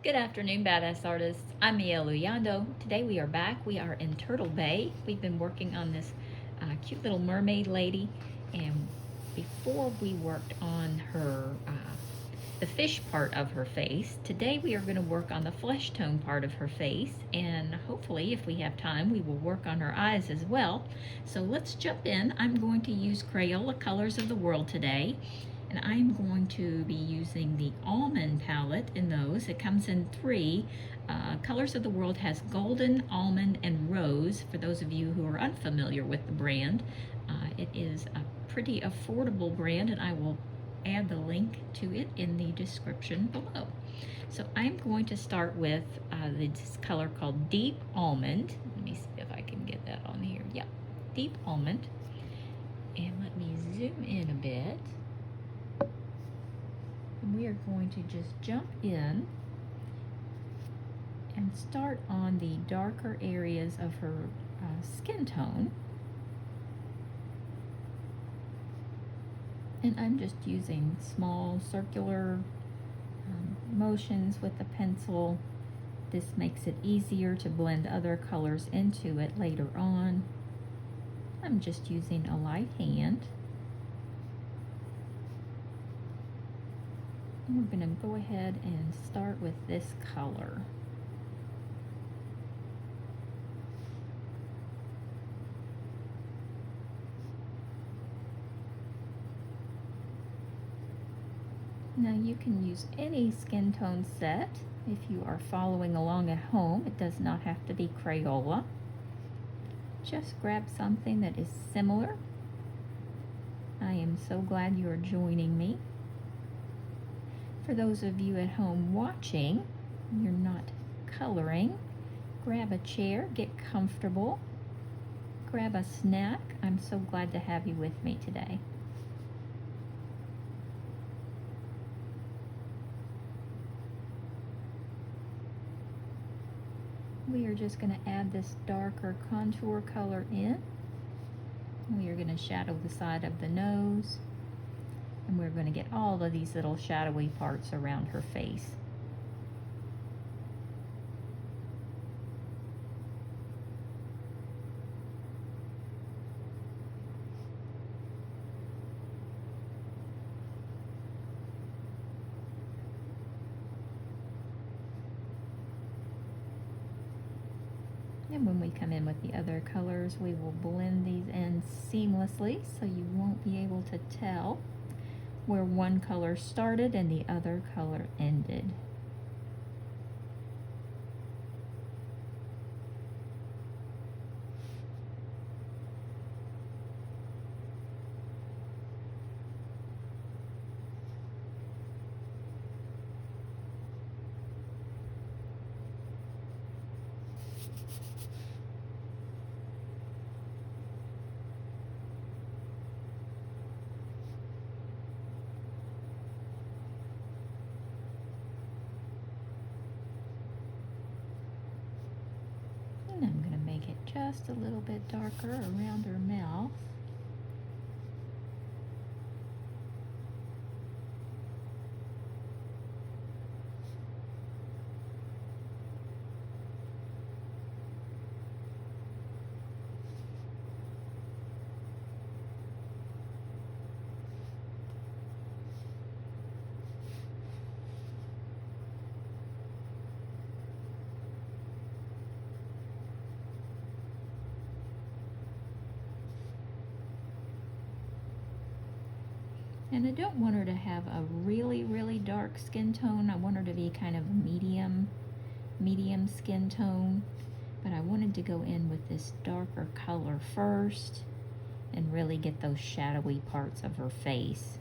Good afternoon, Badass Artists. I'm Mia Luyando. Today we are back. We are in Turtle Bay. We've been working on this cute little mermaid lady, and before we worked on the fish part of her face, today we are going to work on the flesh tone part of her face, and hopefully, if we have time, we will work on her eyes as well. So let's jump in. I'm going to use Crayola Colors of the World today. And I'm going to be using the almond palette in those. It comes in three. Colors of the World has golden, almond, and rose, for those of you who are unfamiliar with the brand. It is a pretty affordable brand, and I will add the link to it in the description below. So I'm going to start with this color called Deep Almond. Let me see if I can get that on here. Yeah, Deep Almond. And let me zoom in a bit. We are going to just jump in and start on the darker areas of her skin tone. And I'm just using small circular motions with the pencil. This makes it easier to blend other colors into it later on. I'm just using a light hand. And we're going to go ahead and start with this color. Now you can use any skin tone set if you are following along at home. It does not have to be Crayola. Just grab something that is similar. I am so glad you are joining me. For those of you at home watching, you're not coloring, grab a chair, get comfortable, grab a snack. I'm so glad to have you with me today. We are just going to add this darker contour color in. We are going to shadow the side of the nose. And we're going to get all of these little shadowy parts around her face. And when we come in with the other colors, we will blend these in seamlessly so you won't be able to tell where one color started and the other color ended. And I'm going to make it just a little bit darker around her mouth. And I don't want her to have a really, really dark skin tone. I want her to be kind of a medium skin tone. But I wanted to go in with this darker color first and really get those shadowy parts of her face.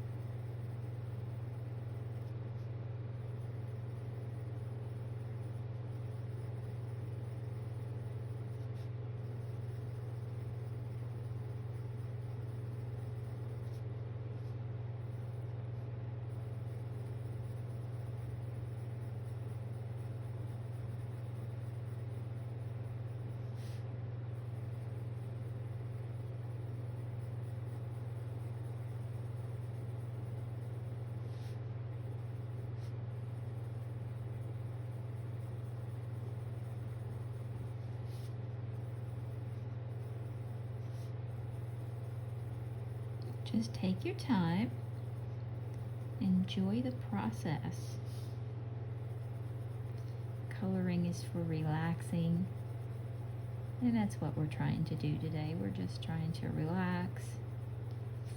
Just take your time. Enjoy the process. Coloring is for relaxing, and that's what we're trying to do today. We're just trying to relax,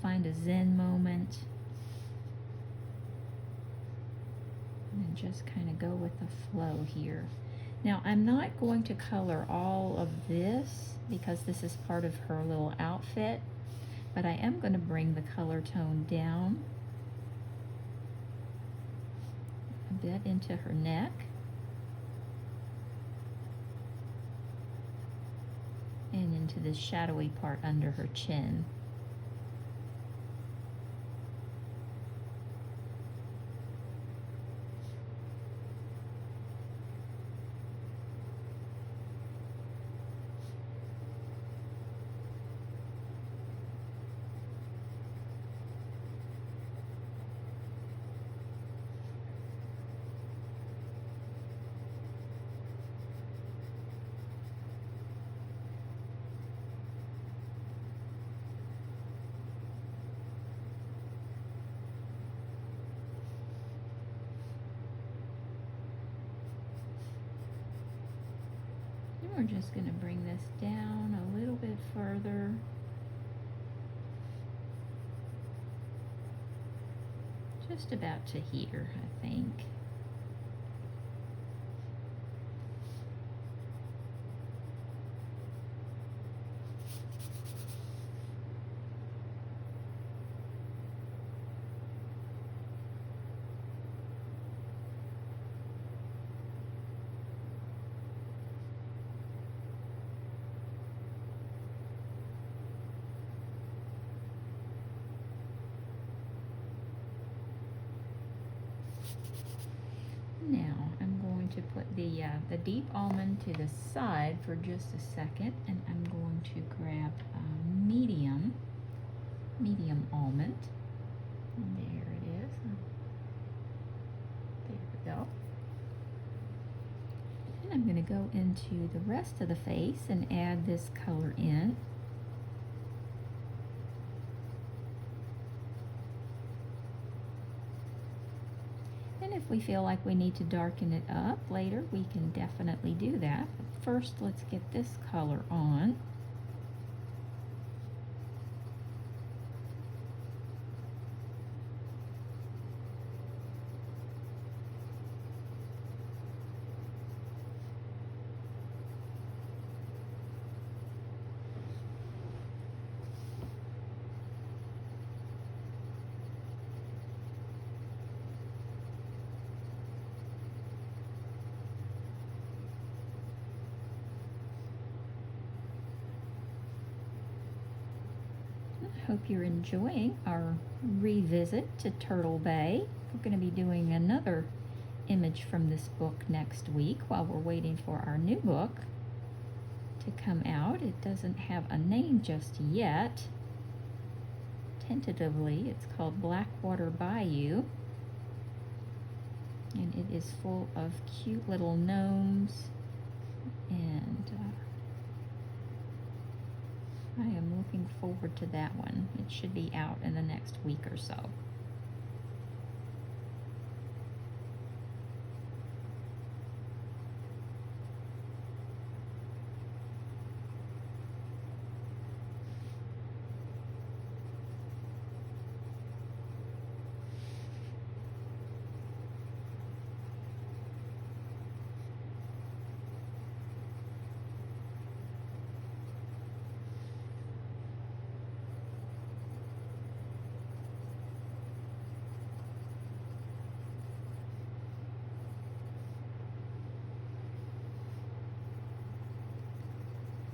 find a Zen moment, and just kind of go with the flow here. Now, I'm not going to color all of this because this is part of her little outfit, but I am going to bring the color tone down a bit into her neck. And into the shadowy part under her chin. We're just going to bring this down a little bit further. Just about to here, I think. Now I'm going to put the deep almond to the side for just a second, and I'm going to grab a medium almond. And there it is. There we go. And I'm going to go into the rest of the face and add this color in. If we feel like we need to darken it up later, we can definitely do that. But first, let's get this color on. Hope you're enjoying our revisit to Turtle Bay. We're going to be doing another image from this book next week while we're waiting for our new book to come out. It doesn't have a name just yet. Tentatively, it's called Blackwater Bayou. And it is full of cute little gnomes, and I am looking forward to that one. It should be out in the next week or so.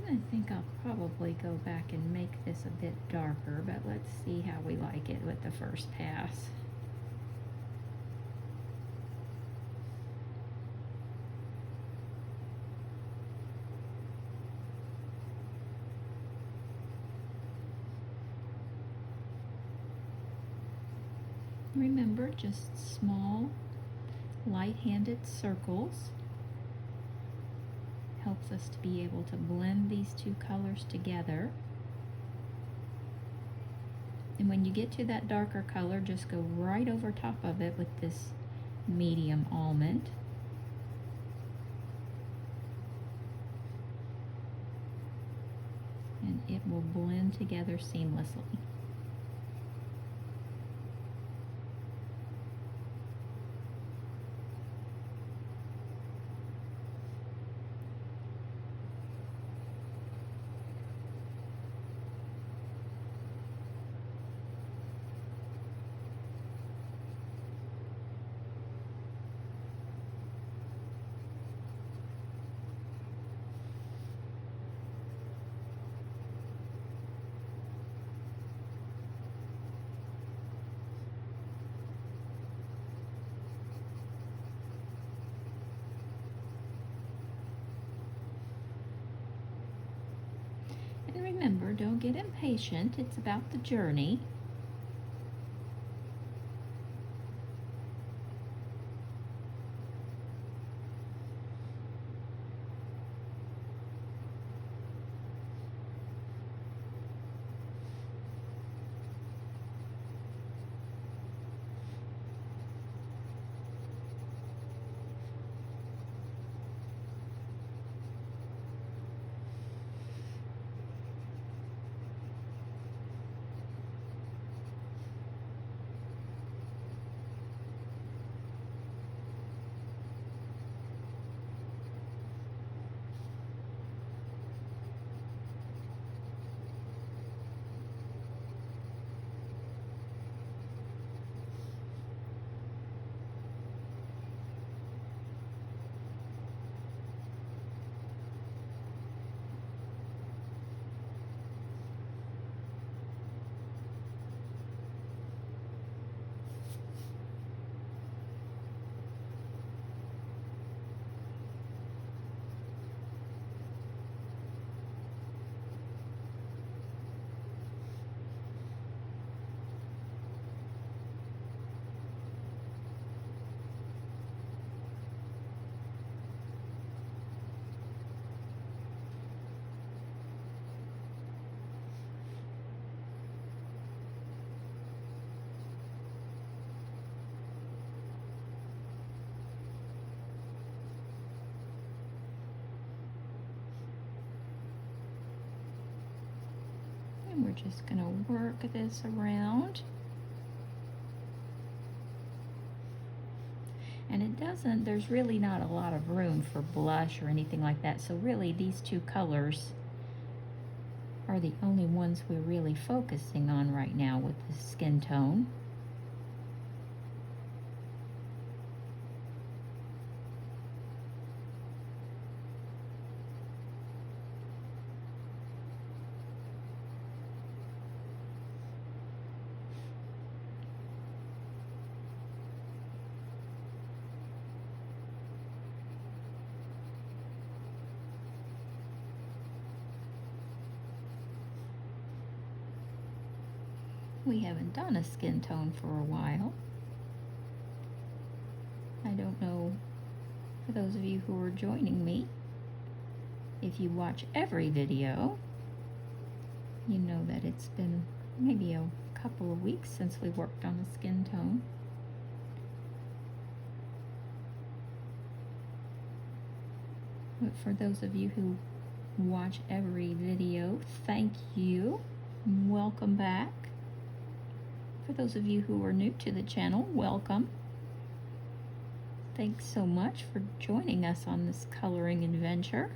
I think I'll probably go back and make this a bit darker, but let's see how we like it with the first pass. Remember, just small, light-handed circles helps us to be able to blend these two colors together. And when you get to that darker color, just go right over top of it with this medium almond. And it will blend together seamlessly. And remember, don't get impatient. It's about the journey. And we're just going to work this around. And it doesn't, there's really not a lot of room for blush or anything like that. So really these two colors are the only ones we're really focusing on right now with the skin tone. We haven't done a skin tone for a while. I don't know, for those of you who are joining me, if you watch every video, you know that it's been maybe a couple of weeks since we worked on a skin tone. But for those of you who watch every video, thank you. Welcome back. For those of you who are new to the channel, welcome. Thanks so much for joining us on this coloring adventure.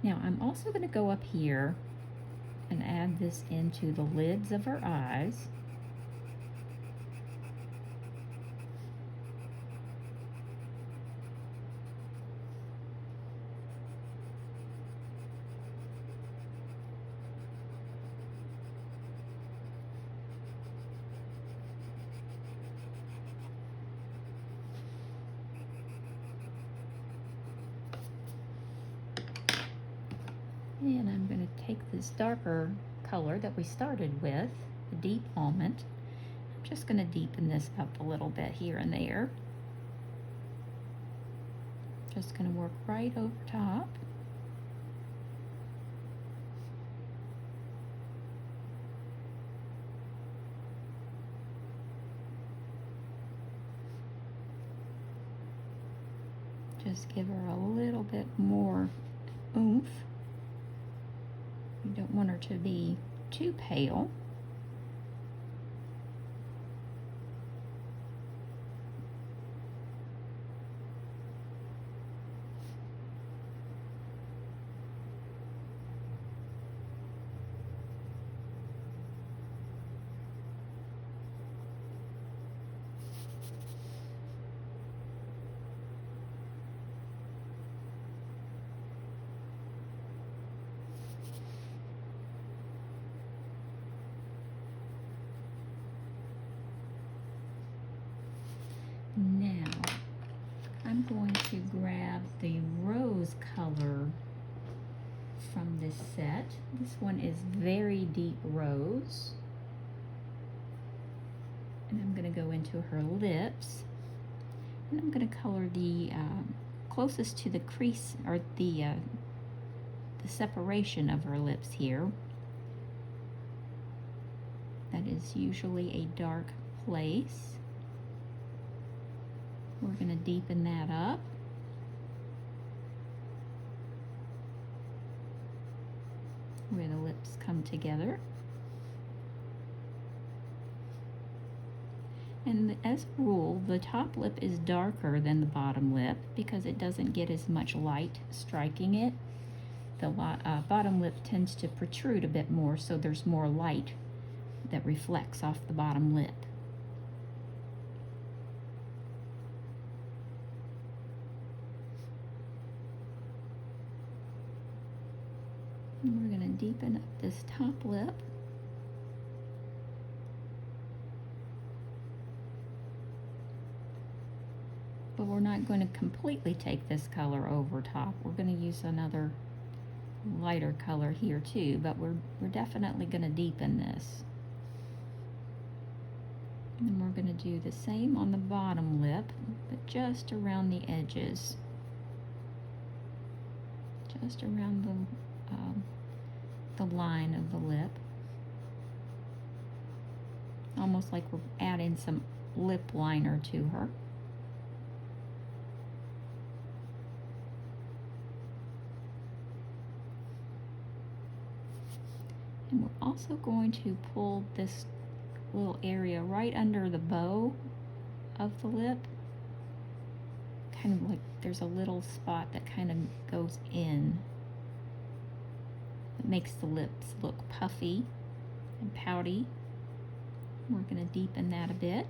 Now I'm also going to go up here and add this into the lids of our eyes. And I'm going to take this darker color that we started with, the deep almond. I'm just going to deepen this up a little bit here and there. Just going to work right over top. Just give her a little bit more oomph. You don't want her to be too pale. Now, I'm going to grab the rose color from this set. This one is very deep rose. And I'm going to go into her lips. And I'm going to color the closest to the crease, or the separation of her lips here. That is usually a dark place. We're going to deepen that up. Where the lips come together. And as a rule, the top lip is darker than the bottom lip because it doesn't get as much light striking it. The bottom lip tends to protrude a bit more, so there's more light that reflects off the bottom lip. And we're going to deepen up this top lip. But we're not going to completely take this color over top. We're going to use another lighter color here too, but we're definitely going to deepen this. And then we're going to do the same on the bottom lip, but just around the edges. Just around the line of the lip. Almost like we're adding some lip liner to her. And we're also going to pull this little area right under the bow of the lip. Kind of like there's a little spot that kind of goes in. It makes the lips look puffy and pouty. We're going to deepen that a bit.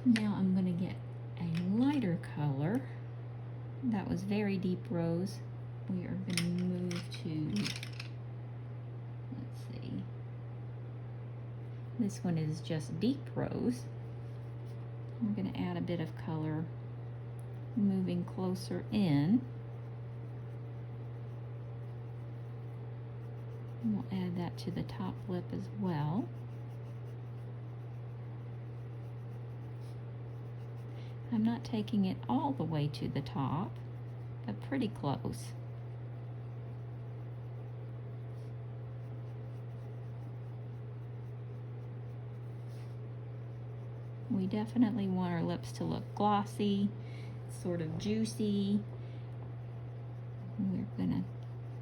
Now I'm going to get a lighter color. That was very deep rose. We are going to move to, let's see, this one is just deep rose. We're going to add a bit of color moving closer in. And we'll add that to the top lip as well. I'm not taking it all the way to the top, but pretty close. We definitely want our lips to look glossy, sort of juicy. We're gonna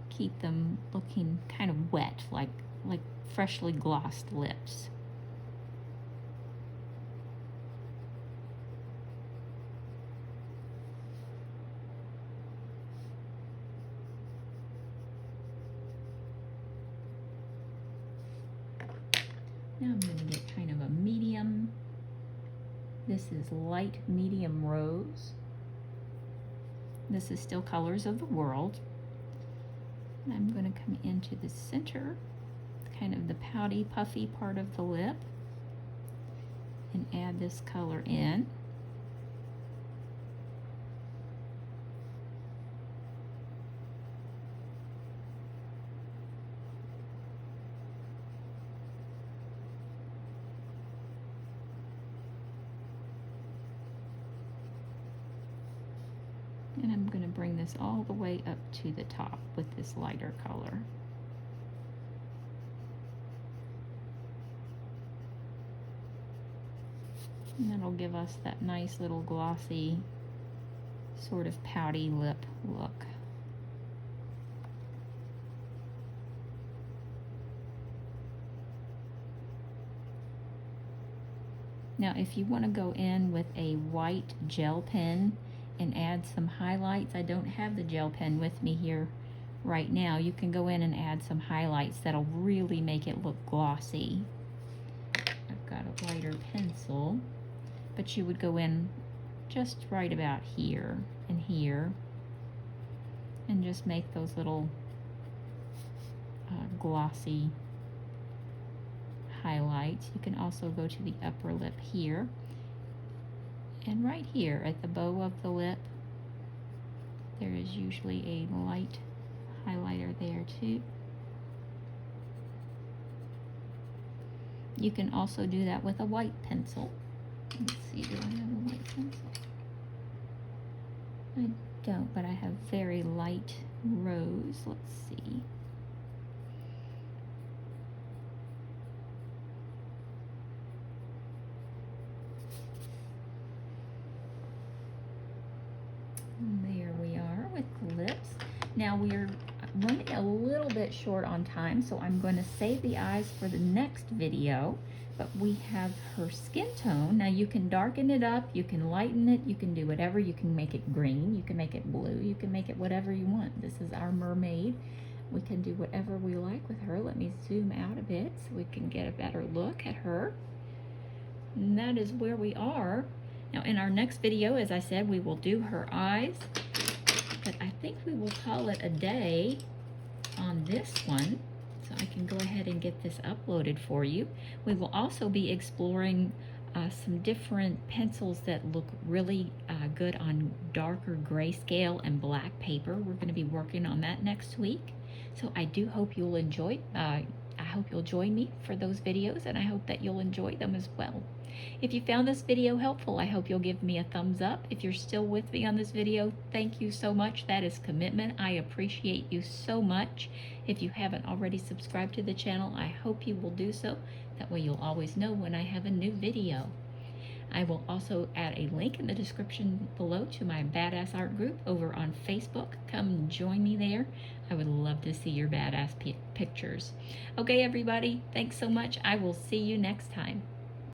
keep them looking kind of wet, like freshly glossed lips. Now I'm going to get kind of a medium. This is light medium rose. This is still Colors of the World. And I'm going to come into the center, kind of the pouty, puffy part of the lip, and add this color in. And I'm going to bring this all the way up to the top with this lighter color. And that'll give us that nice little glossy, sort of pouty lip look. Now, if you want to go in with a white gel pen and add some highlights, I don't have the gel pen with me here right now. You can go in and add some highlights that'll really make it look glossy. I've got a lighter pencil, but you would go in just right about here and here and just make those little glossy highlights. You can also go to the upper lip here and right here at the bow of the lip. There is usually a light highlighter there too. You can also do that with a white pencil. Let's see, do I have a white pencil? I don't, but I have very light rose. Let's see. There we are with lips. Now we're running a little bit short on time, so I'm going to save the eyes for the next video. But we have her skin tone. Now you can darken it up, you can lighten it, you can do whatever. You can make it green, you can make it blue, you can make it whatever you want. This is our mermaid. We can do whatever we like with her. Let me zoom out a bit so we can get a better look at her. And that is where we are. Now in our next video, as I said, we will do her eyes, but I think we will call it a day on this one. So I can go ahead and get this uploaded for you. We will also be exploring some different pencils that look really good on darker grayscale and black paper. We're going to be working on that next week. So I do hope you'll enjoy. I hope you'll join me for those videos, and I hope that you'll enjoy them as well. If you found this video helpful, I hope you'll give me a thumbs up. If you're still with me on this video, thank you so much. That is commitment. I appreciate you so much. If you haven't already subscribed to the channel, I hope you will do so. That way you'll always know when I have a new video. I will also add a link in the description below to my Badass Art group over on Facebook. Come join me there. I would love to see your badass pictures. Okay, everybody, thanks so much. I will see you next time.